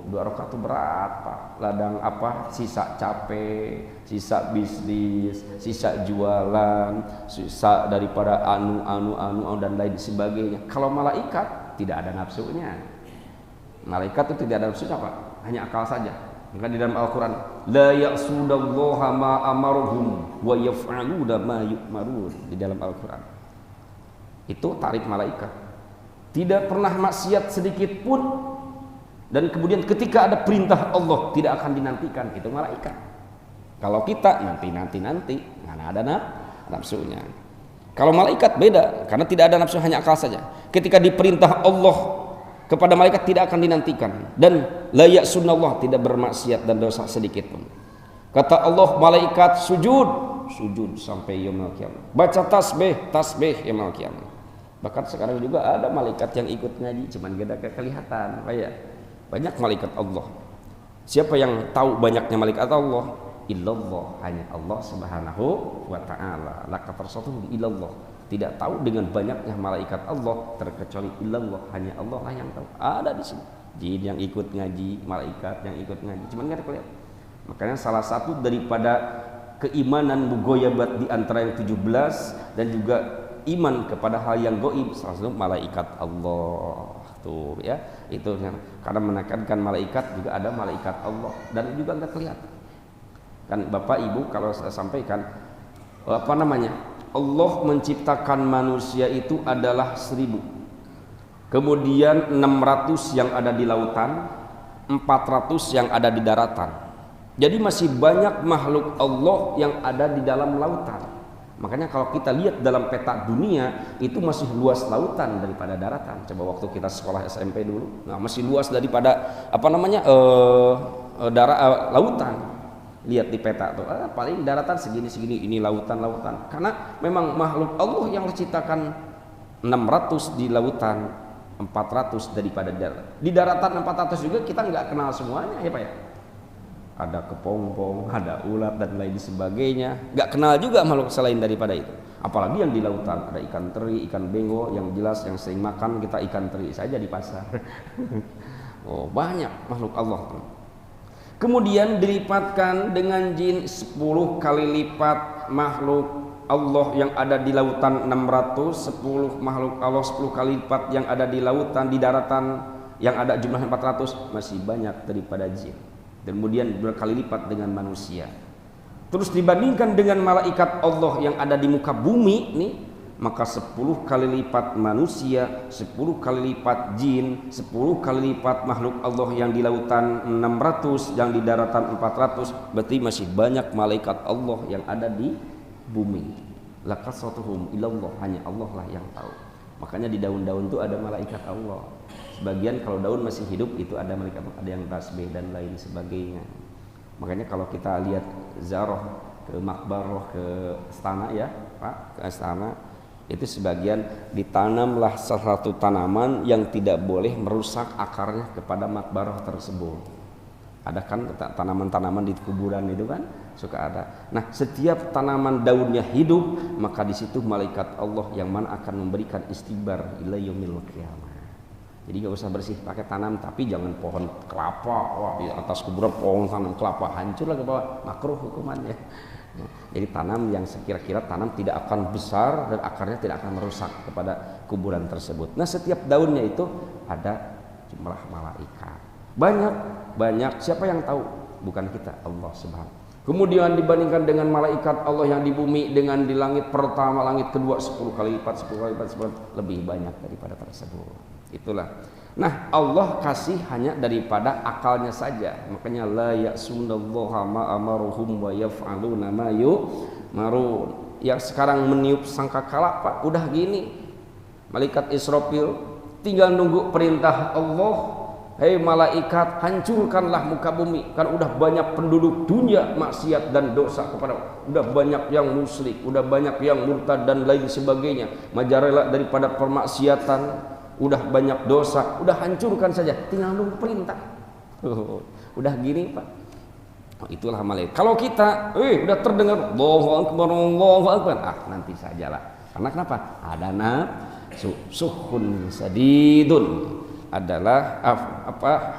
2 rakaat itu berat Pak. Ladang sisa capek, sisa bisnis, sisa jualan, sisa daripada anu dan lain sebagainya. Kalau malaikat tidak ada nafsunya. Malaikat itu tidak ada nafsunya Pak, hanya akal saja. Maka di dalam Al-Quran, la ya'sudallaha ma amaruhum wa yaf'aluna ma yu'marun. Di dalam Al-Quran itu tarik malaikat, tidak pernah maksiat sedikit pun, dan kemudian ketika ada perintah Allah tidak akan dinantikan, itu malaikat. Kalau kita nanti mana ada nafsunya. Kalau malaikat beda, karena tidak ada nafsu, hanya akal saja. Ketika diperintah Allah kepada malaikat tidak akan dinantikan, dan la ya'sunallah, tidak bermaksiat dan dosa sedikit pun. Kata Allah, malaikat sujud sampai yaumul qiyamah. Baca tasbih yaumul qiyamah. Bahkan sekarang juga ada malaikat yang ikut ngaji, cuman gak kelihatan, banyak malaikat Allah. Siapa yang tahu banyaknya malaikat Allah? Illallah, hanya Allah Subhanahu wa ta'ala. Laka tarsatuhum illallah, tidak tahu dengan banyaknya malaikat Allah terkecuali illallah, hanya Allah lah yang tahu. Ada di sini jin yang ikut ngaji, malaikat yang ikut ngaji, cuman gak kelihatan. Makanya salah satu daripada keimanan mugoyabat di antara yang 17 dan juga iman kepada hal yang gaib, salah satu malaikat Allah tuh ya, itu karena menekankan malaikat juga ada malaikat Allah dan juga nggak kelihatan. Kan Bapak Ibu, kalau saya sampaikan Allah menciptakan manusia itu adalah 1000, kemudian 600 yang ada di lautan, 400 yang ada di daratan. Jadi masih banyak makhluk Allah yang ada di dalam lautan. Makanya kalau kita lihat dalam peta dunia itu masih luas lautan daripada daratan. Coba waktu kita sekolah SMP dulu, masih luas daripada lautan. Lihat di peta tuh, paling daratan segini, ini lautan. Karena memang makhluk Allah yang diciptakan 600 di lautan, 400 daripada darat. Di daratan 400 juga kita nggak kenal semuanya ya Pak ya. Ada kepompong, ada ulat dan lain sebagainya. Nggak kenal juga makhluk selain daripada itu. Apalagi yang di lautan, ada ikan teri, ikan bengo, yang jelas yang sering makan kita ikan teri saja di pasar. Oh, banyak makhluk Allah. Kemudian dilipatkan dengan jin 10 kali lipat makhluk Allah yang ada di lautan 600, 10 makhluk Allah 10 kali lipat yang ada di lautan, di daratan yang ada jumlahnya 400, masih banyak daripada jin. Dan kemudian berkali lipat dengan manusia. Terus dibandingkan dengan malaikat Allah yang ada di muka bumi nih, maka 10 kali lipat manusia, 10 kali lipat jin, 10 kali lipat makhluk Allah yang di lautan 600, yang di daratan 400, berarti masih banyak malaikat Allah yang ada di bumi. Lakasatuhum ilallah, hanya Allah lah yang tahu. Makanya di daun-daun itu ada malaikat Allah. Sebagian kalau daun masih hidup itu ada malaikat, ada yang tasbih dan lain sebagainya. Makanya kalau kita lihat ziarah ke makbarah, ke istana ya Pak, ke istana itu sebagian ditanamlah salah satu tanaman yang tidak boleh merusak akarnya kepada makbarah tersebut. Ada kan tanaman-tanaman di kuburan itu kan suka ada. Nah, setiap tanaman daunnya hidup, maka di situ malaikat Allah yang mana akan memberikan istibar ila yaumil qiyamah. Jadi nggak usah bersih pakai tanam, tapi jangan pohon kelapa, wah di atas kuburan pohon tanam kelapa hancur lah ke bawah, makruh hukumannya. Jadi tanam yang sekira-kira tanam tidak akan besar dan akarnya tidak akan merusak kepada kuburan tersebut. Nah, setiap daunnya itu ada jumlah malaikat. Banyak. Siapa yang tahu? Bukan kita, Allah Subhanahu. Kemudian dibandingkan dengan malaikat Allah yang di bumi dengan di langit pertama, langit kedua 10 kali lipat, 10 kali lipat, 10 kali lipat, lebih banyak daripada tersebut. Itulah. Nah, Allah kasih hanya daripada akalnya saja. Makanya la ya'sunallaha ma amaruhum wa yaf'aluna ma yu'marun. Yang sekarang meniup sangkakala Pak, udah gini. Malaikat Israfil tinggal nunggu perintah Allah. Hei malaikat, hancurkanlah muka bumi. Kan udah banyak penduduk dunia maksiat dan dosa kepada, udah banyak yang musyrik, udah banyak yang murtad dan lain sebagainya. Majarela daripada permaksiatan, udah banyak dosa, udah hancurkan saja, tinggal nunggu perintah. Udah gini Pak. Itulah malaikat. Kalau kita, udah terdengar Allahu Akbar, nanti sajalah. Karena kenapa? Ada suhun sadidun, adalah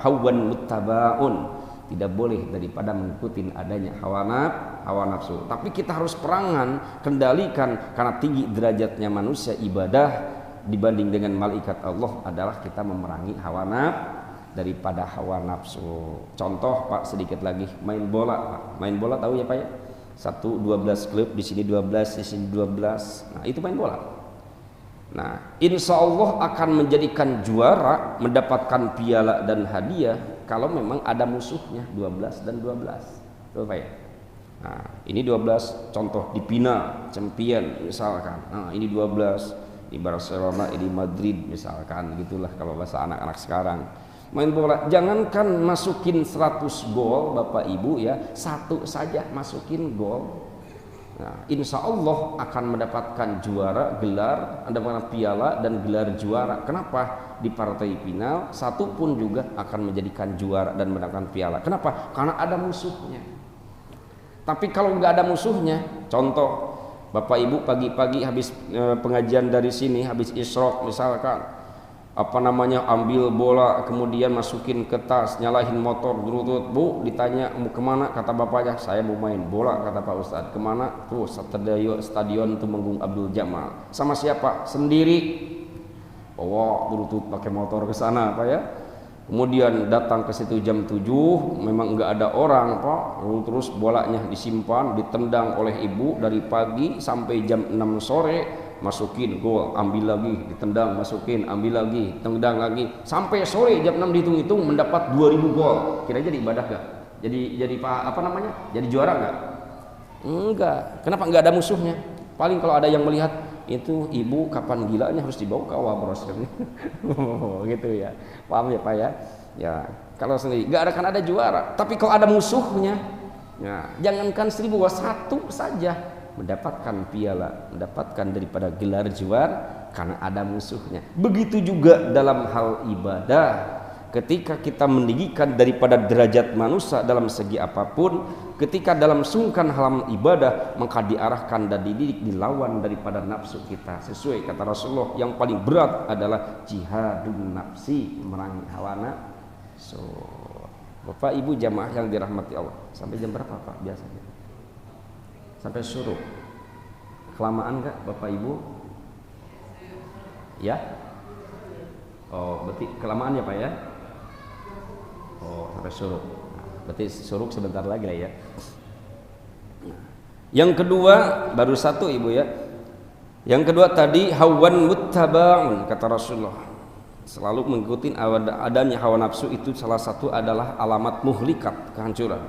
hawan muttabaun, tidak boleh daripada mengikuti adanya hawa nafsu. Tapi kita harus perangan, kendalikan, karena tinggi derajatnya manusia ibadah dibanding dengan malaikat Allah adalah kita memerangi hawa daripada hawa nafsu. Contoh Pak, sedikit lagi, main bola Pak. Main bola tahu ya Pak ya? 12 klub, di sini 12, di sini 12. Nah, itu main bola. Nah, insya Allah akan menjadikan juara, mendapatkan piala dan hadiah kalau memang ada musuhnya 12 dan 12. Tuh Pak ya. Nah, ini 12 contoh di Pina, champion misalkan. Nah, ini 12 di Barcelona, ini Madrid misalkan, gitulah kalau bahasa anak-anak sekarang. Main bola, jangankan masukin 100 gol Bapak Ibu ya, satu saja masukin gol. Nah, insya Allah akan mendapatkan juara, gelar, mendapatkan piala dan gelar juara. Kenapa? Di partai final satu pun juga akan menjadikan juara dan mendapatkan piala. Kenapa? Karena ada musuhnya. Tapi kalau nggak ada musuhnya, contoh Bapak Ibu pagi-pagi habis pengajian dari sini, habis isyraq misalkan, ambil bola kemudian masukin ke tas, nyalahin motor, durut, Bu ditanya mau kemana, kata bapaknya saya mau main bola, kata Pak Ustadz. Kemana? Tuh stadion Temenggung Abdul Jamal. Sama siapa? Sendiri. Durut pakai motor ke sana Pak ya. Kemudian datang ke situ jam 7, memang enggak ada orang Pak, terus bolanya disimpan, ditendang oleh ibu dari pagi sampai jam 6 sore, masukin gol, ambil lagi, ditendang, masukin, ambil lagi, tendang lagi, sampai sore jam 6 dihitung-hitung mendapat 2000 gol. Kira jadi ibadah gak? Jadi jadi juara gak? Enggak. Kenapa? Enggak ada musuhnya. Paling kalau ada yang melihat itu ibu kapan gilanya harus dibawa ke Wabros gitu ya, paham ya Pak ya? Ya kalau sendiri nggak akan ada juara, tapi kalau ada musuhnya, ya jangankan 1000, satu saja mendapatkan piala, mendapatkan daripada gelar juara karena ada musuhnya. Begitu juga dalam hal ibadah, ketika kita meninggikan daripada derajat manusia dalam segi apapun, ketika dalam sungkan hal ibadah, maka diarahkan dan dididik dilawan daripada nafsu kita. Sesuai kata Rasulullah, yang paling berat adalah jihadun nafsi, memerangi hawa nafsu. Bapak Ibu jamaah yang dirahmati Allah, sampai jam berapa Pak biasanya? Sampai suruh. Kelamaan enggak Bapak Ibu? Ya? Berarti kelamaan ya Pak ya? Sampai suruk. Berarti suruk sebentar lagi lah ya. Yang kedua, baru satu Ibu ya. Yang kedua tadi hawan muttaba'un, kata Rasulullah. Selalu mengikuti adanya hawa nafsu itu salah satu adalah alamat muhlikat, kehancuran.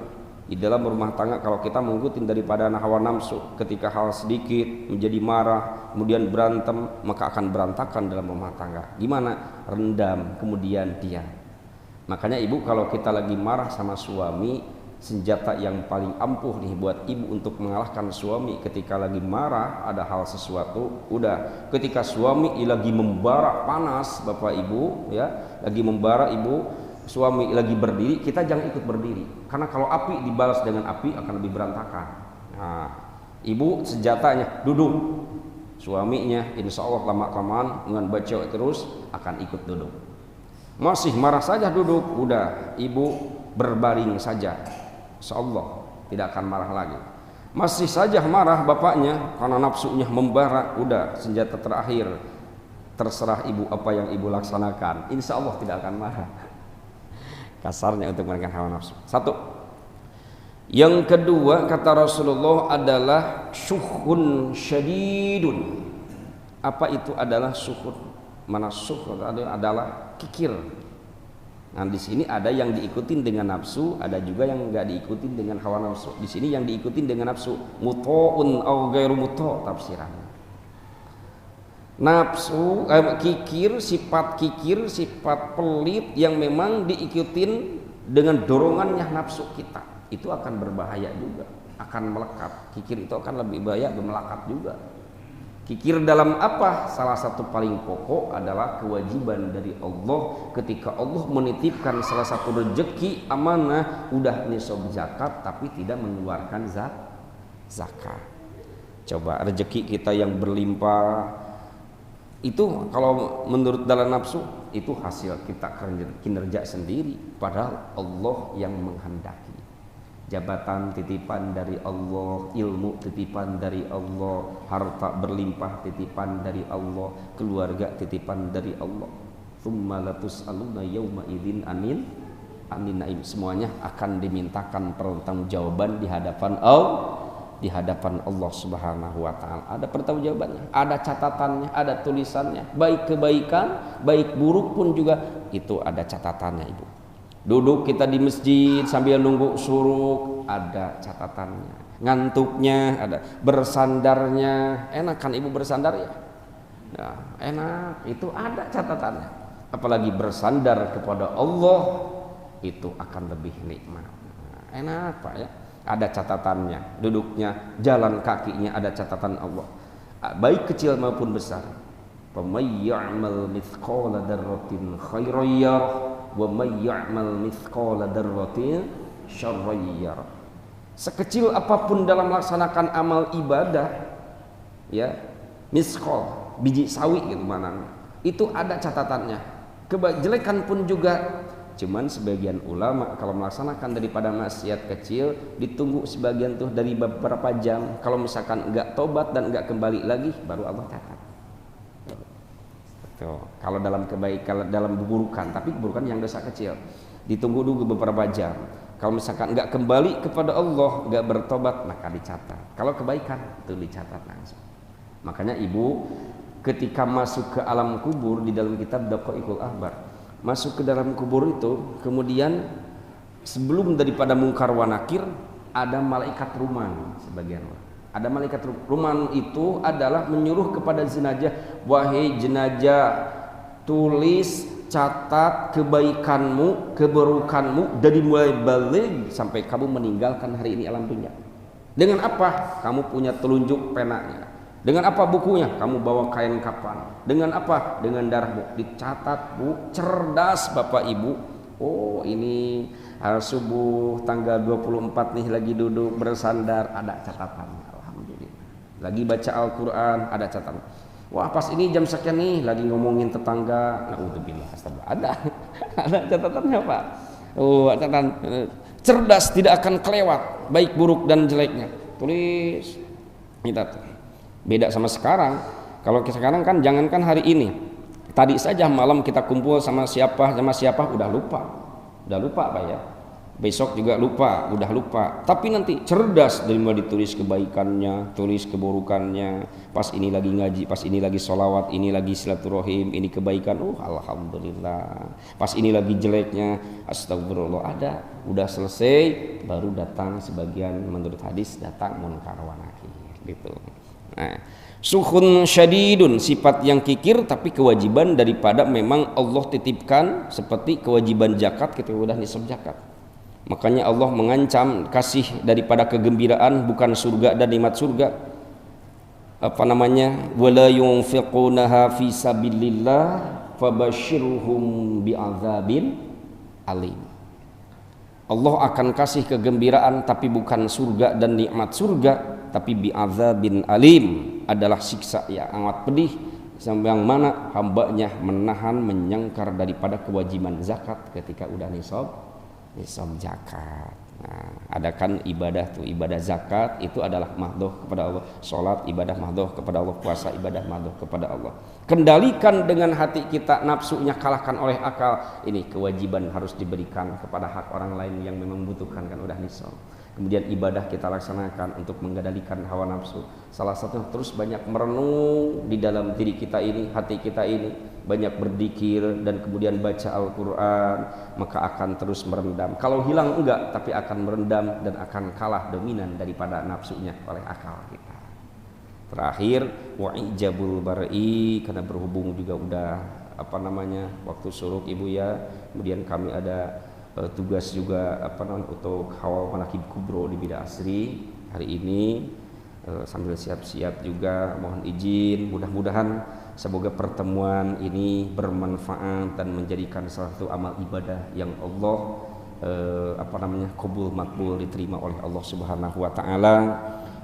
Di dalam rumah tangga kalau kita mengikuti daripada hawa nafsu, ketika hal sedikit menjadi marah, kemudian berantem, maka akan berantakan dalam rumah tangga. Gimana? Rendam, kemudian diam. Makanya ibu kalau kita lagi marah sama suami, senjata yang paling ampuh nih buat ibu untuk mengalahkan suami ketika lagi marah ada hal sesuatu, udah ketika suami lagi membara panas Bapak Ibu ya, lagi membara ibu, suami lagi berdiri, kita jangan ikut berdiri, karena kalau api dibalas dengan api akan lebih berantakan. Nah, ibu senjatanya duduk, suaminya insya Allah lama-kelamaan dengan baca terus akan ikut duduk. Masih marah saja duduk, udah ibu berbaring saja, insya Allah tidak akan marah lagi. Masih saja marah bapaknya karena nafsunya membara, udah senjata terakhir, terserah ibu apa yang ibu laksanakan, insya Allah tidak akan marah. Kasarnya untuk menekan hawa nafsu. Satu. Yang kedua kata Rasulullah adalah syuhun syadidun. Apa itu adalah syuhun? Mana syuhun adalah kikir. Nah di sini ada yang diikutin dengan nafsu, ada juga yang enggak diikutin dengan hawa nafsu. Di sini yang diikutin dengan nafsu, muta'un au ghairu muta' tafsirannya. Nafsu, kikir, sifat pelit yang memang diikutin dengan dorongannya nafsu kita, itu akan berbahaya juga, akan melekat. Kikir itu akan lebih bahaya, melekat juga. Kikir dalam apa? Salah satu paling pokok adalah kewajiban dari Allah ketika Allah menitipkan salah satu rezeki amanah, udah nisab zakat tapi tidak mengeluarkan zakat. Coba rezeki kita yang berlimpah itu kalau menurut dalam nafsu itu hasil kita kinerja sendiri, padahal Allah yang menghendaki. Jabatan titipan dari Allah, ilmu titipan dari Allah, harta berlimpah titipan dari Allah, keluarga titipan dari Allah. Tsumma latus'aluna yauma idzin anin naim. Semuanya akan dimintakan pertanggungjawaban di hadapan Allah Subhanahu wa taala. Ada pertanggungjawabannya, ada catatannya, ada tulisannya. Baik kebaikan, baik buruk pun juga itu ada catatannya, Ibu. Duduk kita di masjid sambil nunggu syuruk, ada catatannya, ngantuknya ada, bersandarnya enak kan ibu bersandar ya? Nah, enak, itu ada catatannya. Apalagi bersandar kepada Allah itu akan lebih nikmat. Nah, enak Pak ya, ada catatannya, duduknya, jalan kakinya ada catatan Allah, baik kecil maupun besar. وَمَن يَعْمَلْ مِثْقَالَ ذَرَّةٍ خَيْرًا يَرَهُ وَمَن يَعْمَلْ مِثْقَالَ ذَرَّةٍ شَرًّا يَرَهُ. Sekecil apapun dalam melaksanakan amal ibadah ya, misqal, biji sawi gitu mana, itu ada catatannya. Kejelekan pun juga. Cuman sebagian ulama kalau melaksanakan daripada maksiat kecil ditunggu sebagian tuh dari beberapa jam. Kalau misalkan enggak tobat dan enggak kembali lagi baru Allah catat. Tuh, kalau dalam kebaikan, dalam keburukan, tapi keburukan yang dosa kecil ditunggu dulu beberapa jam. Kalau misalkan enggak kembali kepada Allah, enggak bertobat, maka dicatat. Kalau kebaikan itu dicatat langsung. Makanya ibu ketika masuk ke alam kubur di dalam kitab Daqaiqul Ahbar, masuk ke dalam kubur itu, kemudian sebelum daripada mungkar wa nakir ada malaikat ruman sebagian orang. Ada malaikat ruman itu adalah menyuruh kepada jenazah, wahai jenazah, tulis, catat kebaikanmu, keburukanmu dari mulai balik sampai kamu meninggalkan hari ini alam dunia. Dengan apa? Kamu punya telunjuk penanya. Dengan apa bukunya? Kamu bawa kain kapan. Dengan apa? Dengan darahmu. Dicatat bu, cerdas bapak ibu. Oh ini hari subuh tanggal 24 nih lagi duduk bersandar, ada catatannya. Alhamdulillah. Lagi baca Al-Quran, ada catatan. Wah pas ini jam sekian nih lagi ngomongin tetangga. Na'udzubillah, astagfirullah. Ada catatannya pak. Oh catatan. Cerdas, tidak akan kelewat baik buruk dan jeleknya. Tulis. Kita tuh. Beda sama sekarang. Kalau sekarang kan jangankan hari ini, tadi saja malam kita kumpul sama siapa udah lupa pak ya. Besok juga lupa, udah lupa. Tapi nanti cerdas dari mulai ditulis kebaikannya, tulis keburukannya. Pas ini lagi ngaji, pas ini lagi sholawat, ini lagi silaturahim, ini kebaikan. Alhamdulillah. Pas ini lagi jeleknya, astagfirullah. Ada, udah selesai, baru datang sebagian menurut hadis datang munkar wa nakir gitu. Nah, sukhun syadidun, sifat yang kikir tapi kewajiban daripada memang Allah titipkan seperti kewajiban zakat ketika udah nisab zakat. Makanya Allah mengancam kasih daripada kegembiraan bukan surga dan nikmat surga. Apa namanya? Wala yunfiqunaha fi sabilillah fabashshirhum bi'adzabin alim. Allah akan kasih kegembiraan tapi bukan surga dan nikmat surga, tapi bi'adzabin alim, adalah siksa yang amat pedih yang mana hambanya menahan menyangkar daripada kewajiban zakat ketika udah nisab zakat. Nah, adakan ibadah tuh, ibadah zakat itu adalah mahdoh kepada Allah, sholat ibadah mahdoh kepada Allah, puasa ibadah mahdoh kepada Allah. Kendalikan dengan hati kita, nafsunya kalahkan oleh akal. Ini kewajiban harus diberikan kepada hak orang lain yang memang membutuhkan kan udah nisab. Kemudian ibadah kita laksanakan untuk mengendalikan hawa nafsu. Salah satu terus banyak merenung di dalam diri kita ini, hati kita ini, banyak berzikir dan kemudian baca Al-Quran, maka akan terus merendam. Kalau hilang enggak, tapi akan merendam dan akan kalah dominan daripada nafsunya oleh akal kita. Terakhir, wa'ijabul bar'i, karena berhubung juga udah waktu suruk ibu ya. Kemudian kami ada tugas juga untuk Hawal Manaqib Kubro di Bida Asri hari ini, sambil siap-siap juga mohon izin, mudah-mudahan semoga pertemuan ini bermanfaat dan menjadikan salah satu amal ibadah yang Allah qabul makbul, diterima oleh Allah Subhanahu wa taala.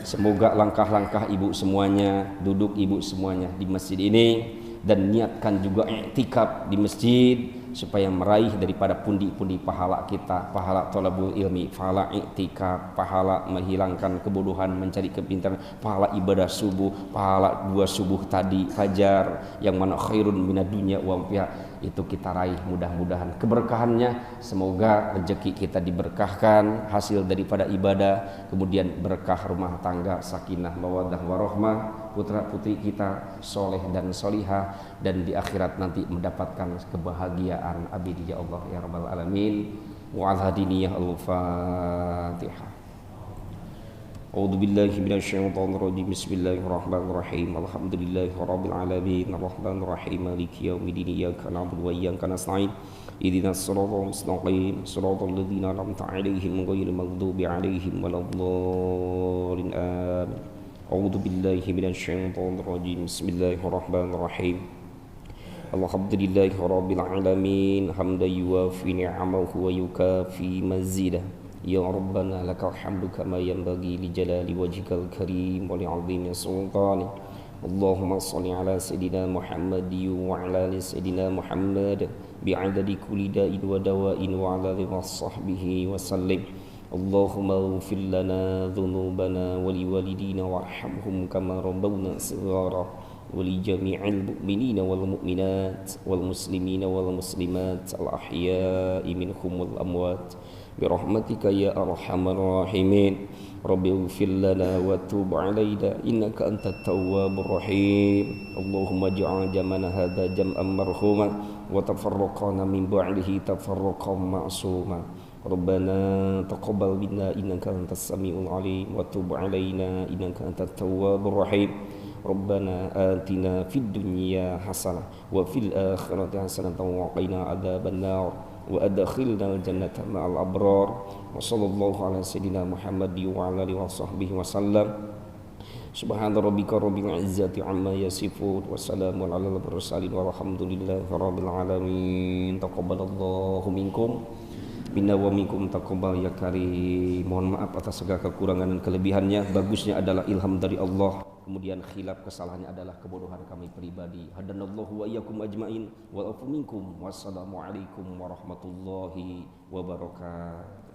Semoga langkah-langkah ibu semuanya, duduk ibu semuanya di masjid ini dan niatkan juga i'tikaf di masjid supaya meraih daripada pundi-pundi pahala kita, pahala thalabul ilmi, pahala i'tikaf, pahala menghilangkan kebodohan, mencari kepintaran, pahala ibadah subuh, pahala 2 subuh tadi fajar yang mana khairun minad dunya wa fiha, itu kita raih mudah-mudahan keberkahannya. Semoga rezeki kita diberkahkan, hasil daripada ibadah, kemudian berkah rumah tangga, sakinah mawaddah warahmah, putra-putri kita soleh dan solihah, dan di akhirat nanti mendapatkan kebahagiaan abadi ya Allah ya rabbal alamin. Wa al-hadiniyah al-fatihah. A'udzu billahi minasyaitonir rajim. Bismillahirrahmanirrahim. Alhamdulillahi rabbil alamin. Arrahmanir rahim. Maliki yaumiddin. Iyyaka na'budu wa iyyaka nasta'in. Ihdinas siratal mustaqim. Siratal ladzina an'amta 'alaihim ghairil maghdubi 'alaihim waladdallin. Amin. A'udzu billahi minasyaitonir rajim. Bismillahirrahmanirrahim. Alhamdulillahi rabbil alamin. Hamdan yuwafi ni'amahu wa yukafi mazidah. Ya Rabbana lakal hamdu kama yanbaghi li jalali wajhikal karim wa li 'azimi sultani. Allahumma shalli ala sayidina Muhammad wa ala ali sayidina Muhammad bi'adadi kulli da'in wa dawa'in wa ala alihi wa sahbihi wa sallim. Allahumma ighfir lana dhunubana wa li walidina warhamhum kama rabbawna shighara wa li jami'il mu'minina wal mu'minat wal muslimina wal muslimat al ahya'i minhum wal amwat birahmatika ya arhamar rahimin. Rabbi ighfir lana wa tub 'alaina innaka antat tawwabur rahim. Allahumma ij'al jam'ana hadza jam'an marhuma wa tafarraqana min ba'dihi tafarraqan ma'suma. Rabbana taqabbal minna innaka antas samiul 'alim wa tub 'alaina innaka antat tawwabur rahim. Rabbana atina fid dunya hasanah wa fil akhirati hasanatan wa qina adzaban nar. Wa adkhilna al-jannata ma'al abrar. Wa sallallahu ala sayyidina Muhammad wa ala alihi wa sahbihi wa sallam. Subhana rabbika rabbil izzati amma yasifun wa salamun alal mursalin walhamdulillahi rabbil alamin. Taqabbalallahu minkum minna wa minkum taqabbal ya karim. Mohon maaf atas segala kekurangan dan kelebihannya. Bagusnya adalah ilham dari Allah, kemudian khilaf kesalahannya adalah kebodohan kami pribadi. Hadanallahu wa iyyakum ajmain wa afu minkum. Wassalamu alaikum warahmatullahi wabarakatuh.